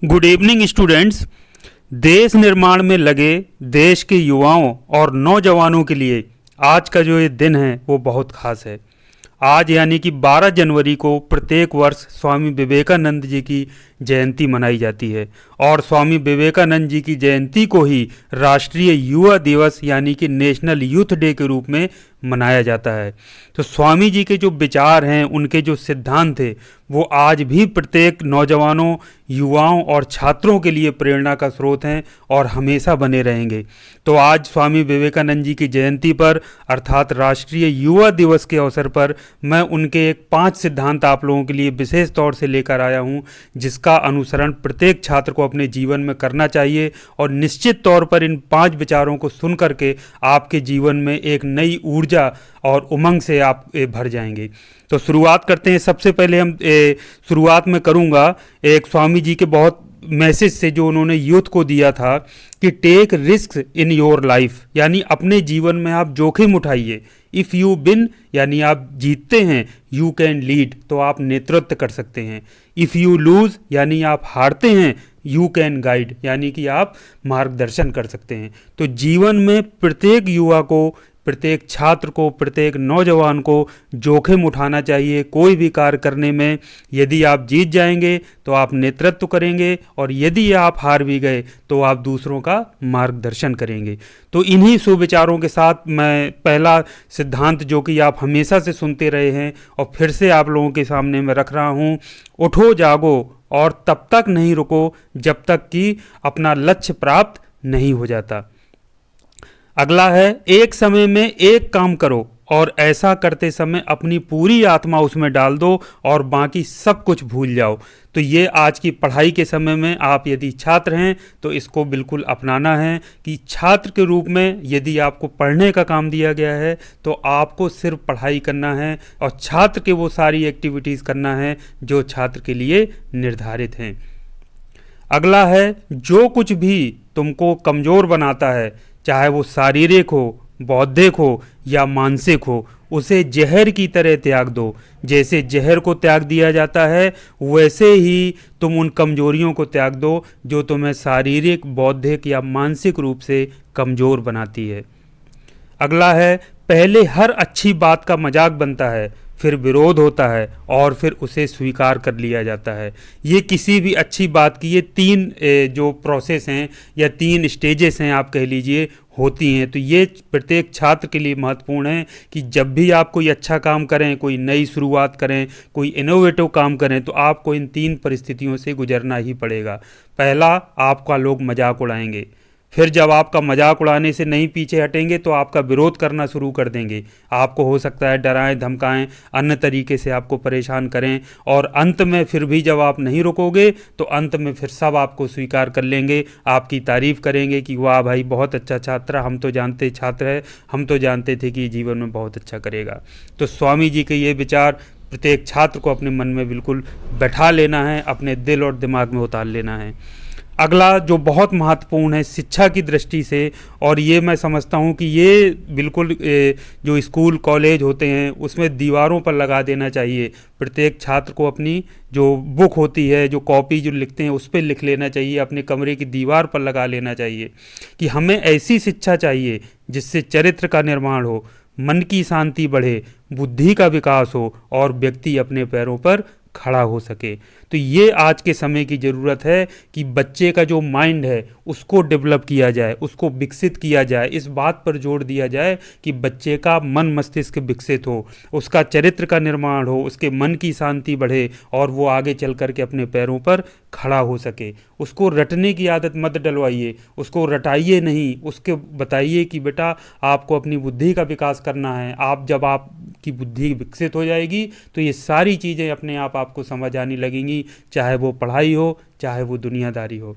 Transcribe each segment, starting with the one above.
Good evening students. देश निर्माण में लगे देश के युवाओं और नौजवानों के लिए आज का जो ये दिन है वो बहुत खास है। आज यानी कि 12 जनवरी को प्रत्येक वर्ष स्वामी विवेकानंद जी की जयंती मनाई जाती है और स्वामी विवेकानंद जी की जयंती को ही राष्ट्रीय युवा दिवस यानी कि नेशनल यूथ डे के रूप में मनाया जाता है। तो स्वामी जी के जो विचार हैं, उनके जो सिद्धांत थे, वो आज भी प्रत्येक नौजवानों, युवाओं और छात्रों के लिए प्रेरणा का स्रोत हैं और हमेशा बने रहेंगे। तो आज स्वामी विवेकानंद जी की जयंती पर अर्थात राष्ट्रीय युवा दिवस के अवसर पर मैं उनके एक 5 सिद्धांत आप लोगों के लिए विशेष तौर से लेकर आया हूं, जिसका अनुसरण प्रत्येक छात्र को अपने जीवन में करना चाहिए और निश्चित तौर पर इन 5 विचारों को सुन करके आपके जीवन में एक नई ऊर्जा और उमंग से आप भर जाएंगे। तो शुरुआत करते हैं। सबसे पहले हम शुरुआत में करूंगा एक स्वामी जी के बहुत मैसेज से जो उन्होंने यूथ को दिया था कि take risk in your life, यानी अपने जीवन में आप जोखिम उठाइए। इफ़ यू विन यानी आप जीतते हैं, यू कैन लीड तो आप नेतृत्व कर सकते हैं। इफ़ यू लूज़ यानी आप हारते हैं, यू कैन गाइड यानी कि आप मार्गदर्शन कर सकते हैं। तो जीवन में प्रत्येक युवा को, प्रत्येक छात्र को, प्रत्येक नौजवान को जोखिम उठाना चाहिए कोई भी कार्य करने में। यदि आप जीत जाएंगे तो आप नेतृत्व करेंगे और यदि आप हार भी गए तो आप दूसरों का मार्गदर्शन करेंगे। तो इन्हीं सुविचारों के साथ मैं पहला सिद्धांत जो कि आप हमेशा से सुनते रहे हैं और फिर से आप लोगों के सामने मैं रख रहा हूँ, उठो जागो और तब तक नहीं रुको जब तक कि अपना लक्ष्य प्राप्त नहीं हो जाता। अगला है, एक समय में एक काम करो और ऐसा करते समय अपनी पूरी आत्मा उसमें डाल दो और बाकी सब कुछ भूल जाओ। तो ये आज की पढ़ाई के समय में आप यदि छात्र हैं तो इसको बिल्कुल अपनाना है कि छात्र के रूप में यदि आपको पढ़ने का काम दिया गया है तो आपको सिर्फ पढ़ाई करना है और छात्र के वो सारी एक्टिविटीज़ करना है जो छात्र के लिए निर्धारित हैं। अगला है, जो कुछ भी तुमको कमज़ोर बनाता है, चाहे वो शारीरिक हो, बौद्धिक हो या मानसिक हो, उसे जहर की तरह त्याग दो। जैसे जहर को त्याग दिया जाता है वैसे ही तुम उन कमजोरियों को त्याग दो जो तुम्हें शारीरिक, बौद्धिक या मानसिक रूप से कमज़ोर बनाती है। अगला है, पहले हर अच्छी बात का मजाक बनता है, फिर विरोध होता है और फिर उसे स्वीकार कर लिया जाता है। ये किसी भी अच्छी बात की ये 3 जो प्रोसेस हैं या 3 स्टेजेस हैं आप कह लीजिए, होती हैं। तो ये प्रत्येक छात्र के लिए महत्वपूर्ण है कि जब भी आप कोई अच्छा काम करें, कोई नई शुरुआत करें, कोई इनोवेटिव काम करें तो आपको इन 3 परिस्थितियों से गुजरना ही पड़ेगा। पहला, आपका लोग मजाक उड़ाएंगे, फिर जब आपका मजाक उड़ाने से नहीं पीछे हटेंगे तो आपका विरोध करना शुरू कर देंगे। आपको हो सकता है डराएं, धमकाएं, अन्य तरीके से आपको परेशान करें और अंत में फिर भी जब आप नहीं रुकोगे तो अंत में फिर सब आपको स्वीकार कर लेंगे, आपकी तारीफ़ करेंगे कि वाह भाई बहुत अच्छा छात्र, हम तो जानते छात्र है, हम तो जानते थे कि जीवन में बहुत अच्छा करेगा। तो स्वामी जी के ये विचार प्रत्येक छात्र को अपने मन में बिल्कुल बैठा लेना है, अपने दिल और दिमाग में उतार लेना है। अगला जो बहुत महत्वपूर्ण है शिक्षा की दृष्टि से, और ये मैं समझता हूँ कि ये बिल्कुल जो स्कूल कॉलेज होते हैं उसमें दीवारों पर लगा देना चाहिए। प्रत्येक छात्र को अपनी जो बुक होती है, जो कॉपी जो लिखते हैं उस पर लिख लेना चाहिए, अपने कमरे की दीवार पर लगा लेना चाहिए कि हमें ऐसी शिक्षा चाहिए जिससे चरित्र का निर्माण हो, मन की शांति बढ़े, बुद्धि का विकास हो और व्यक्ति अपने पैरों पर खड़ा हो सके। तो ये आज के समय की ज़रूरत है कि बच्चे का जो माइंड है उसको डेवलप किया जाए, उसको विकसित किया जाए। इस बात पर जोर दिया जाए कि बच्चे का मन मस्तिष्क विकसित हो, उसका चरित्र का निर्माण हो, उसके मन की शांति बढ़े और वो आगे चल कर के अपने पैरों पर खड़ा हो सके। उसको रटने की आदत मत डलवाइए, उसको रटाइए नहीं, उसके बताइए कि बेटा आपको अपनी बुद्धि का विकास करना है। आप जब आपकी बुद्धि विकसित हो जाएगी तो ये सारी चीज़ें अपने आप आपको समझ आने लगेंगी, चाहे वो पढ़ाई हो, चाहे वो दुनियादारी हो।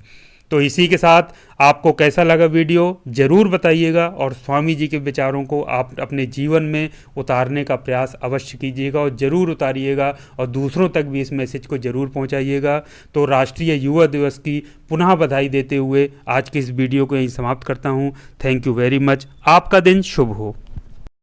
तो इसी के साथ आपको कैसा लगा वीडियो ज़रूर बताइएगा और स्वामी जी के विचारों को आप अपने जीवन में उतारने का प्रयास अवश्य कीजिएगा और ज़रूर उतारिएगा और दूसरों तक भी इस मैसेज को ज़रूर पहुंचाइएगा। तो राष्ट्रीय युवा दिवस की पुनः बधाई देते हुए आज की इस वीडियो को यहीं समाप्त करता हूं। Thank you very much. आपका दिन शुभ हो।